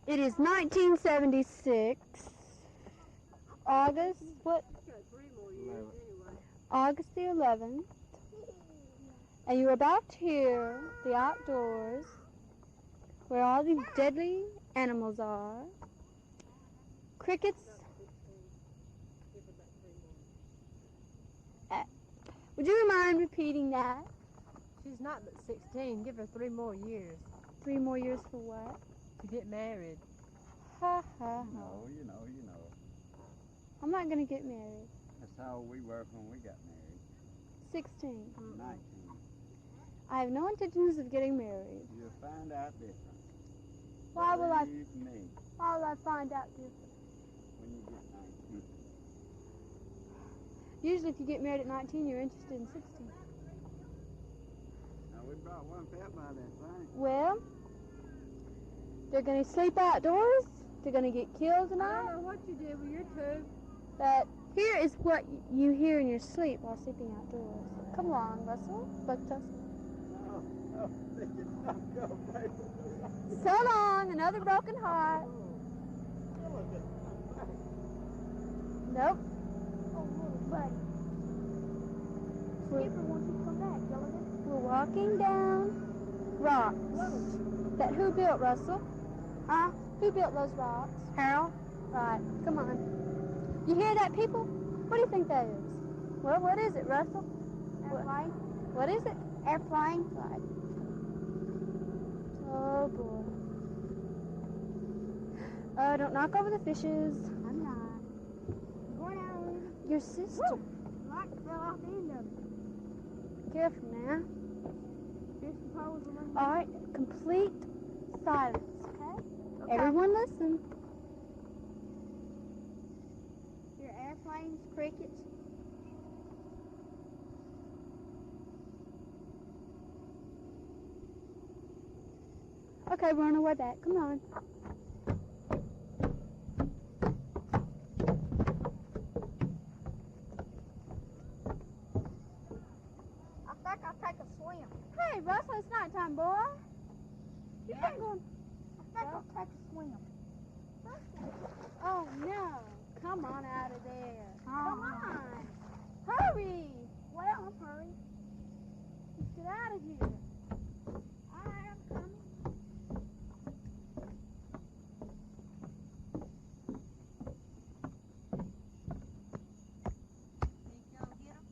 It is 1976, August, what? August the 11th, and you're about to hear the outdoors where all these deadly animals are. Crickets. Would you mind repeating that? She's not but 16. Give her 3 more years. 3 more years for what? To get married. Ha ha ha. No, you know. I'm not going to get married. That's how we were when we got married. 16. 19. I have no intentions of getting married. You'll find out different. Why will I? Believe me, Why will I find out different? when you get 19. Usually if you get married at 19, you're interested in 16. Now, we brought one pet by that thing. Well, they're going to sleep outdoors. They're going to get killed I don't tonight. know what you did with your two. But here is what you hear in your sleep while sleeping outdoors. Come along, Russell. Buck tussle. No, they just don't go, baby. So long, another broken heart. Nope. Oh, little buddy. Skipper wants you to come back, Gilligan. We're walking down rocks. That who built, Russell? Huh? Who built those rocks? Harold. Right, come on. You hear that, people? What do you think that is? Well, what is it, Russell? Airplane. What is it? Airplane. Right. Oh, boy. Don't knock over the fishes. I'm not. I'm going out on Your sister. Light fell off the end of it. Careful now. Fish and poles are running. All right, complete silence, okay? Okay. Everyone listen. Your airplanes, crickets. Okay, we're on our way back. Come on. I think I'll take a swim. Hey, Russell, it's nighttime, boy. You can't go. I think I'll take a swim. Oh, no. Come on out of there. Come Uh-huh. on. Hurry. Well, I'm hurrying. Let's get out of here. All right, I'm coming. Think y'all get them?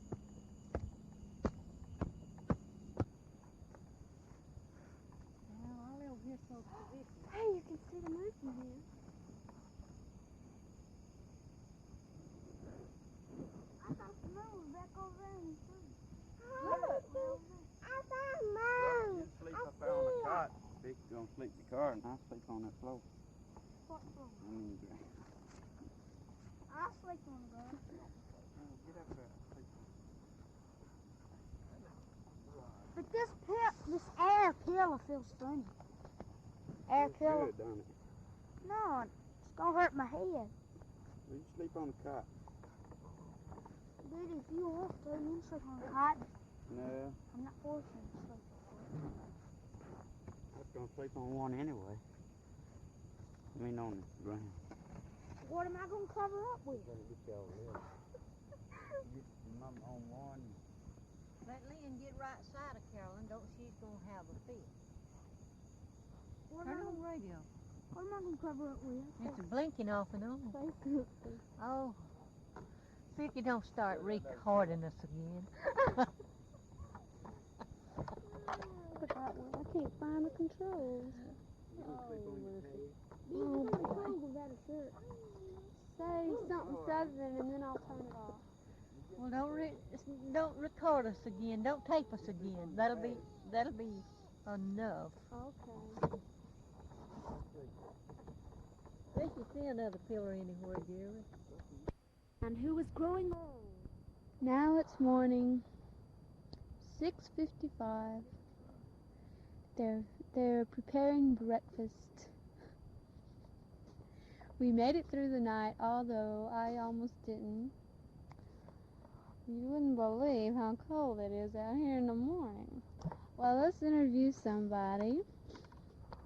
Well, I'll live here close to Vicky. Hey, you can see the moon from here. I thought the moon was back over there in the sun. Look. I found the You sleep up there on the cot. Vicky's gonna sleep in the car, and I'll sleep on that floor. What floor? I mean, I'll sleep on the ground. get up there. Sleep But this air pillow feels funny. Air It's pillow? good, don't it? No, it's gonna hurt my head. Well, you sleep on the cot. Dude, if you want to, you can sleep on the cot. No, I'm not forcing you to sleep. I was gonna sleep on one anyway. I mean, on the ground. What am I gonna cover up with? Better get you over here. Get your mama on one. Let Lynn get right side of Carolyn. Don't she's going to have a fit. What Turn am, on the radio. what am I gonna cover up with? It's blinking off and on. Oh, Vicky, don't start recording us again. Forgot one. I can't find the controls. You gonna sleep on your head? You can control without a shirt. Say something southern and then I'll turn it off. Well, don't record us again. Don't tape us again. That'll be enough. Okay. Vicky, see another pillar anywhere, Gary. And who was growing old? Now it's morning. 6:55. They're preparing breakfast. We made it through the night, although I almost didn't. You wouldn't believe how cold it is out here in the morning. Well, let's interview somebody.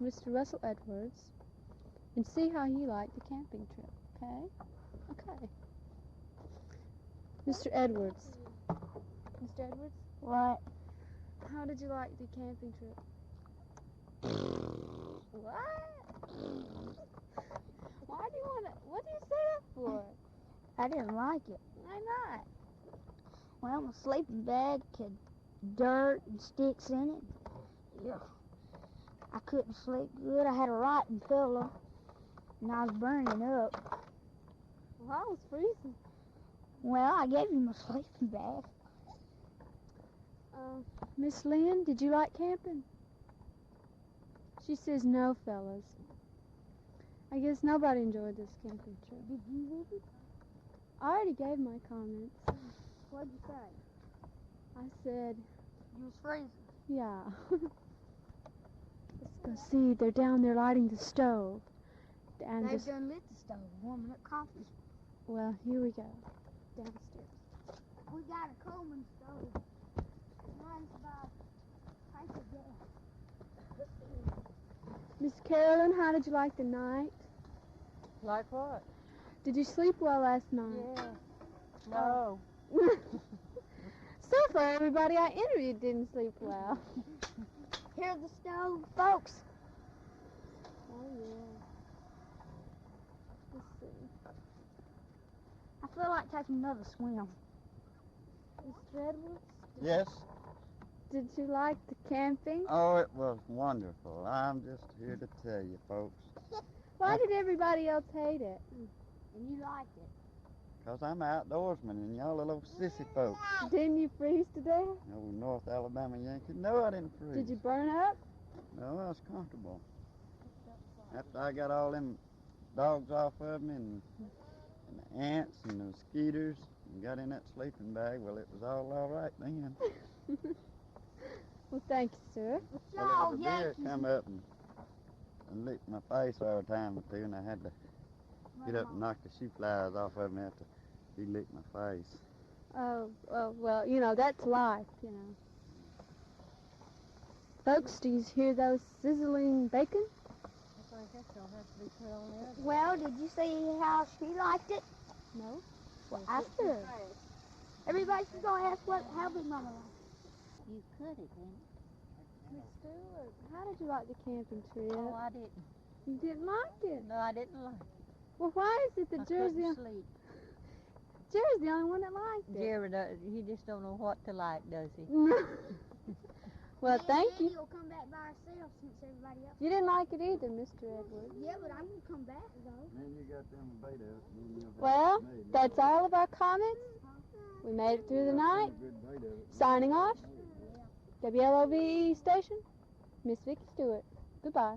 Mr. Russell Edwards. and see how you like the camping trip, okay? Okay. Mr. Edwards. Mr. Edwards? What? How did you like the camping trip? What? Why do you want to, what do you say that for? I didn't like it. Why not? Well, my sleeping bag had dirt and sticks in it. Yeah. I couldn't sleep good. I had a rotten pillow, and I was burning up. Well, I was freezing. Well, I gave you my sleeping bag. Miss Lynn, did you like camping? She says no, fellas. I guess nobody enjoyed this camping trip. Did you, Vicky? I already gave my comments. What'd you say? I said, You was freezing. yeah. Let's go see. They're down there lighting the stove. And They've just, done lit the stove, warming up coffee. well, here we go. Downstairs. We got a Coleman stove. Mine's about price of gas. Miss Carolyn, how did you like the night? Like what? Did you sleep well last night? Yeah. No. So far, everybody I interviewed didn't sleep well. Here's the stove, folks. Oh, yeah. Let's see. I feel like taking another swim. Mr. Edwards, Yes. did you like the camping? Oh, it was wonderful. I'm just here to tell you, folks. Why did everybody else hate it? And you liked it. Because I'm an outdoorsman and y'all are little sissy folks. Didn't you freeze to death? No North Alabama Yankee. No, I didn't freeze. Did you burn up? No, I was comfortable. After I got all them dogs off of me and the ants and the mosquitoes and got in that sleeping bag, well, it was all right then. Well, thank you, sir. Well, there was a deer come up and licked my face every time or two, and I had to get up and knock the shoe flies off of me after he licked my face. Oh, well, you know, that's life, you know. Folks, do you hear those sizzling bacon? I guess they'll have to be put on there. Well, did you see how she liked it? No? Well, ask her. Everybody's going to ask how Bigmama liked it. You could have, didn't Miss Stewart, how did you like the camping trip? Oh, I didn't. You didn't like it? No, I didn't like it. Well, why is it that I Jerry's couldn't sleep. the only one that liked it? Jerry, he just don't know what to like, does he? Well, thank you. We'll come back by ourselves since everybody else. You didn't like it either, Mr. Edwards. Yeah, but I'm going to come back, though. Then you got them bait out. Well, that's all of our comments. We made it through the night. Signing off. WLOV station, Miss Vicky Stewart. Goodbye.